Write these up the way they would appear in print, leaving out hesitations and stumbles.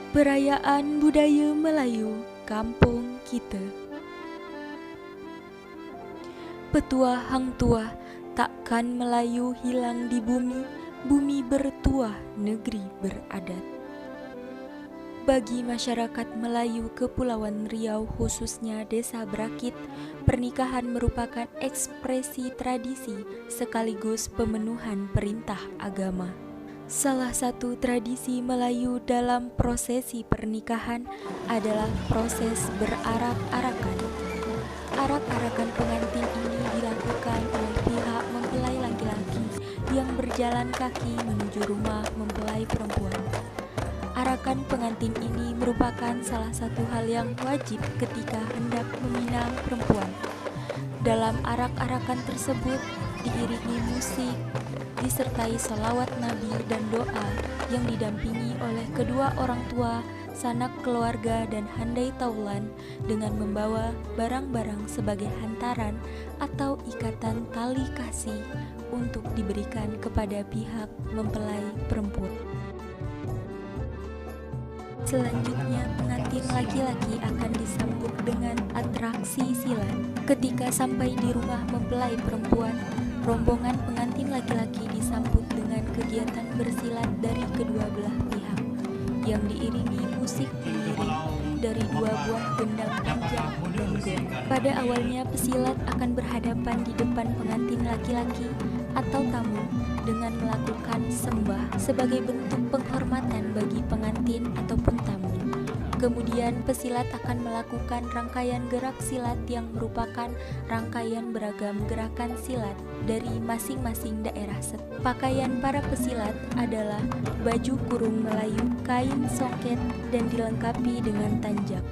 Perayaan budaya Melayu kampung kita. Petuah hang tuah, takkan Melayu hilang di bumi, bumi bertuah, negeri beradat. Bagi masyarakat Melayu Kepulauan Riau, khususnya Desa Brakit, pernikahan merupakan ekspresi tradisi sekaligus pemenuhan perintah agama. Salah satu tradisi Melayu dalam prosesi pernikahan adalah proses berarak-arakan. Arak-arakan pengantin ini dilakukan oleh pihak mempelai laki-laki yang berjalan kaki menuju rumah mempelai perempuan. Arakan pengantin ini merupakan salah satu hal yang wajib ketika hendak meminang perempuan. Dalam arak-arakan tersebut diiringi musik, disertai sholawat Nabi dan doa yang didampingi oleh kedua orang tua, sanak keluarga dan handai taulan dengan membawa barang-barang sebagai hantaran atau ikatan tali kasih untuk diberikan kepada pihak mempelai perempuan. Selanjutnya, pengantin laki-laki akan disambut dengan atraksi silat. Ketika sampai di rumah mempelai perempuan, rombongan pengantin laki-laki disambut dengan kegiatan bersilat dari kedua belah pihak yang diiringi musik pengiring dari dua buah gendang panjang dan gong. Pada awalnya pesilat akan berhadapan di depan pengantin laki-laki atau tamu dengan melakukan sembah sebagai bentuk penghormatan bagi pengantin ataupun tamu. Kemudian pesilat akan melakukan rangkaian gerak silat yang merupakan rangkaian beragam gerakan silat dari masing-masing daerah. Pakaian para pesilat adalah baju kurung Melayu, kain songket, dan dilengkapi dengan tanjak.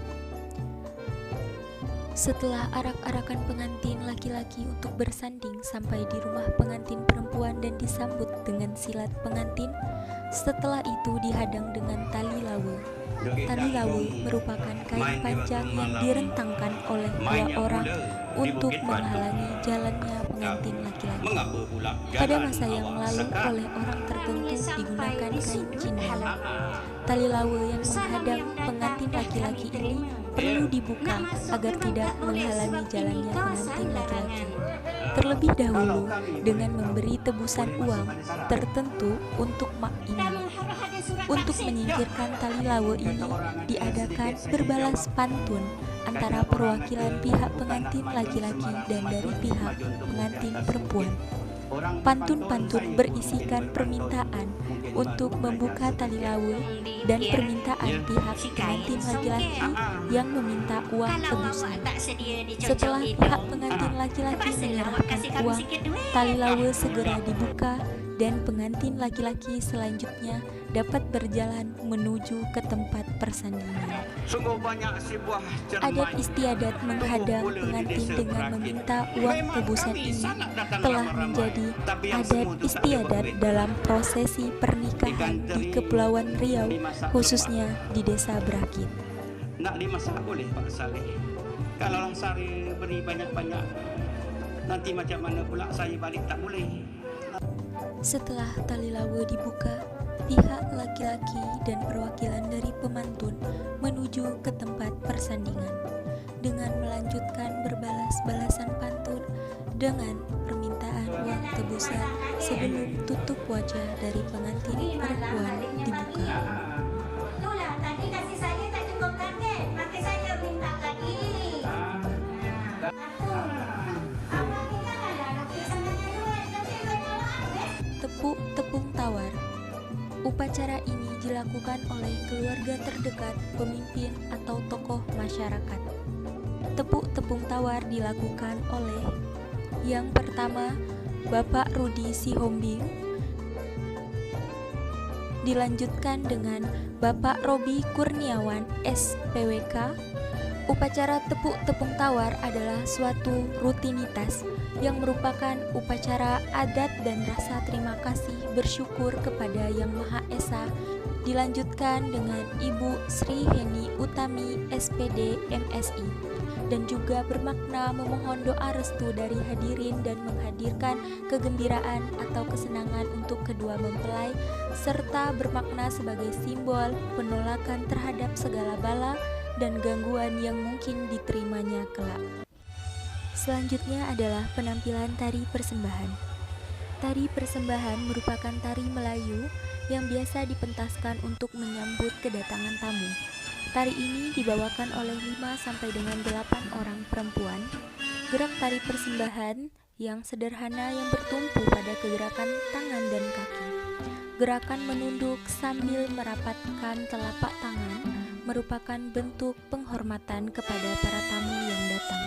Setelah arak-arakan pengantin laki-laki untuk bersanding sampai di rumah pengantin perempuan dan disambut dengan silat pengantin, setelah itu dihadang dengan tali lawe. Tali lawe merupakan kain panjang yang direntangkan oleh dua orang untuk menghalangi jalannya pengantin laki-laki. Pada masa yang lalu oleh orang tertentu digunakan kain cindang. Tali lawe yang menghadang pengantin laki-laki ini perlu dibuka agar tidak menghalangi jalannya pengantin laki-laki. Terlebih dahulu dengan memberi tebusan uang tertentu untuk mak ini. Untuk menyingkirkan tali lawe ini diadakan berbalas pantun antara perwakilan pihak pengantin laki-laki dan dari pihak pengantin perempuan. Pantun-pantun berisikan permintaan untuk membuka tali lawe dan permintaan pihak pengantin laki-laki yang meminta uang tebusan. Setelah pihak pengantin laki-laki menyerahkan uang, tali lawe segera dibuka dan pengantin laki-laki selanjutnya dapat berjalan menuju ke tempat persandingan. Adat istiadat menghadang pengantin dengan meminta uang tebusan ini telah menjadi adat istiadat dalam prosesi pernikahan di Kepulauan Riau, khususnya di Desa Brakit. Nak dimasak boleh Pak Saleh. Kalau Sari beri banyak-banyak, nanti macam mana pula saya balik tak boleh. Setelah tali lawe dibuka, pihak laki-laki dan perwakilan dari pemantun menuju ke tempat persandingan dengan melanjutkan berbalas-balasan pantun dengan permintaan uang tebusan sebelum tutup wajah dari pengantin perempuan dibuka. Tepuk tepung tawar. Upacara ini dilakukan oleh keluarga terdekat pemimpin atau tokoh masyarakat. Tepuk tepung tawar dilakukan oleh yang pertama Bapak Rudi Sihombing, dilanjutkan dengan Bapak Robi Kurniawan SPWK. Upacara tepuk tepung tawar adalah suatu rutinitas yang merupakan upacara adat dan rasa terima kasih bersyukur kepada Yang Maha Esa. Dilanjutkan dengan Ibu Sri Heni Utami SPD MSI. dan juga bermakna memohon doa restu dari hadirin dan menghadirkan kegembiraan atau kesenangan untuk kedua mempelai, serta bermakna sebagai simbol penolakan terhadap segala bala dan gangguan yang mungkin diterimanya kelak. Selanjutnya adalah penampilan tari persembahan. Tari persembahan merupakan tari Melayu yang biasa dipentaskan untuk menyambut kedatangan tamu. Tari ini dibawakan oleh 5 sampai dengan 8 orang perempuan. Gerak tari persembahan yang sederhana yang bertumpu pada kegerakan tangan dan kaki. Gerakan menunduk sambil merapatkan telapak tangan merupakan bentuk penghormatan kepada para tamu yang datang.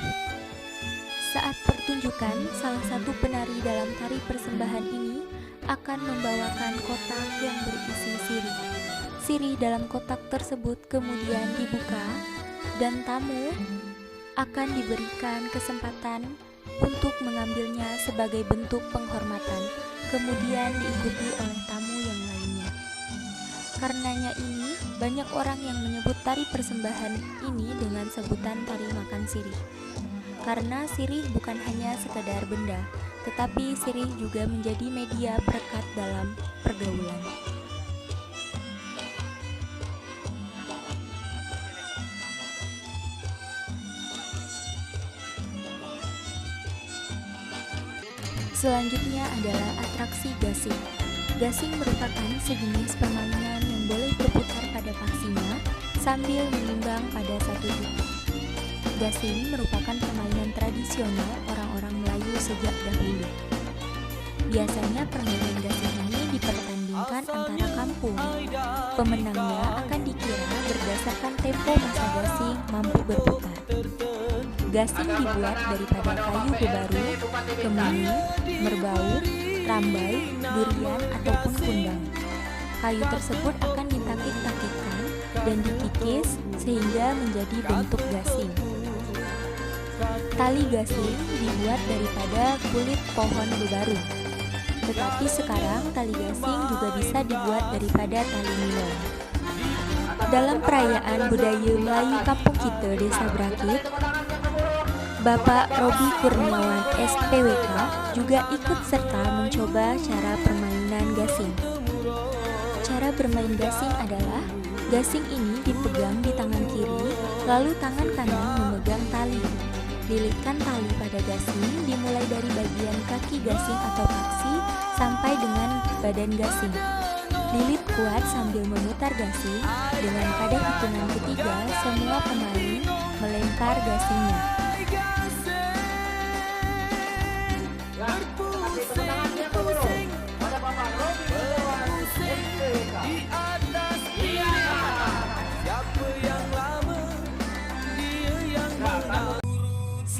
Saat pertunjukan, salah satu penari dalam tari persembahan ini akan membawakan kotak yang berisi sirih. Sirih dalam kotak tersebut kemudian dibuka dan tamu akan diberikan kesempatan untuk mengambilnya sebagai bentuk penghormatan, kemudian diikuti oleh tamu yang lainnya. Karenanya ini, banyak orang yang menyebut tari persembahan ini dengan sebutan tari makan sirih. Karena sirih bukan hanya sekadar benda, tetapi sirih juga menjadi media perekat dalam pergaulan. Selanjutnya adalah atraksi gasing. Gasing merupakan sejenis permainan yang boleh berputar pada paksinya sambil menimbang pada satu titik. Gasing merupakan permainan tradisional orang-orang Melayu sejak dahulu. Biasanya permainan gasing ini dipertandingkan antara kampung. Pemenangnya akan dikira berdasarkan tempo masa gasing mampu berputar. Gasing dibuat daripada kayu bebaru, kemangi, merbau, rambai, durian, ataupun kundang. Kayu tersebut akan ditakik-takikkan dan dikikis sehingga menjadi bentuk gasing. Tali gasing dibuat daripada kulit pohon bebaru. Tetapi sekarang tali gasing juga bisa dibuat daripada tali nilon. Dalam perayaan budaya Melayu kampung kita Desa Brakit, Bapak Robi Kurniawan SPWK juga ikut serta mencoba cara permainan gasing. Cara bermain gasing adalah gasing ini dipegang di tangan kiri, lalu tangan kanan memegang tali. Lilitkan tali pada gasing dimulai dari bagian kaki gasing atau paksi sampai dengan badan gasing. Lilit kuat sambil memutar gasing, dengan pada hitungan ketiga semua pemain melempar gasingnya.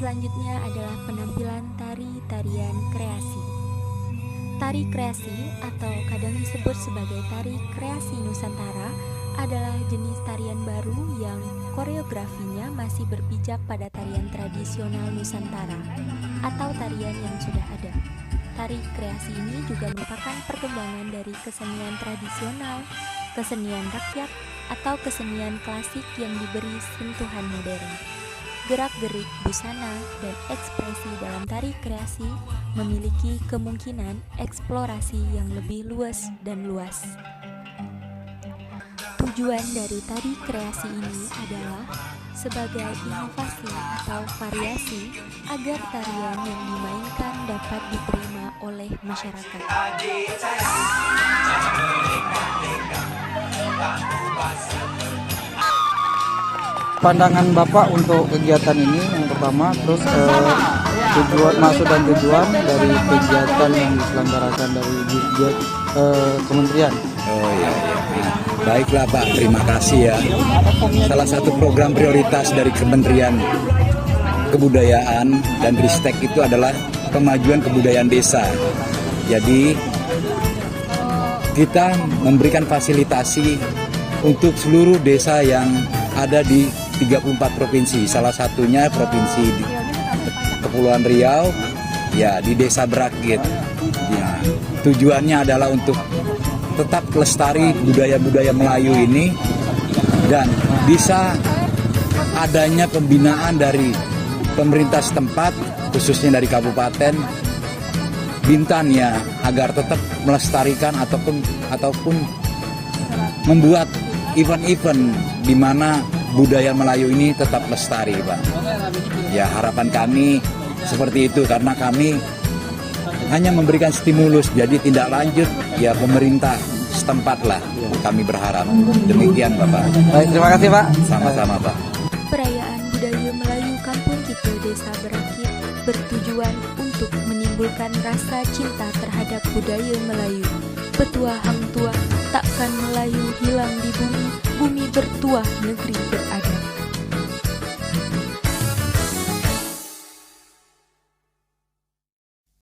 Selanjutnya adalah penampilan tari-tarian kreasi. Tari kreasi atau kadang disebut sebagai tari kreasi Nusantara adalah jenis tarian baru yang koreografinya masih berpijak pada tarian tradisional Nusantara atau tarian yang sudah ada. Tari kreasi ini juga merupakan perkembangan dari kesenian tradisional, kesenian rakyat, atau kesenian klasik yang diberi sentuhan modern. Gerak-gerik busana dan ekspresi dalam tari kreasi memiliki kemungkinan eksplorasi yang lebih luas dan luas. Tujuan dari tari kreasi ini adalah sebagai inovasi atau variasi agar tarian yang dimainkan dapat diterima oleh masyarakat. Pandangan Bapak untuk kegiatan ini yang pertama, terus tujuan, maksud dan tujuan dari kegiatan yang diselenggarakan dari kementerian. Oh iya. Baiklah Pak, terima kasih ya. Salah satu program prioritas dari Kementerian Kebudayaan dan Ristek itu adalah kemajuan kebudayaan desa. Jadi kita memberikan fasilitasi untuk seluruh desa yang ada di 34 provinsi, salah satunya provinsi di Kepulauan Riau, ya di Desa Brakit. Ya, tujuannya adalah untuk tetap lestari budaya-budaya Melayu ini dan bisa adanya pembinaan dari pemerintah setempat, khususnya dari Kabupaten Bintan ya, agar tetap melestarikan ataupun membuat event-event di mana budaya Melayu ini tetap lestari, Pak. Ya, harapan kami seperti itu, karena kami hanya memberikan stimulus, jadi tindak lanjut ya pemerintah setempat lah, kami berharap. Demikian, Bapak. Baik, terima kasih Pak. Sama-sama, Pak. Perayaan budaya Melayu Kampung Kidul Desa Berakit bertujuan untuk menimbulkan rasa cinta terhadap budaya Melayu. Petua hang tua, takkan Melayu hilang di bumi, bumi bertuah negeri berada.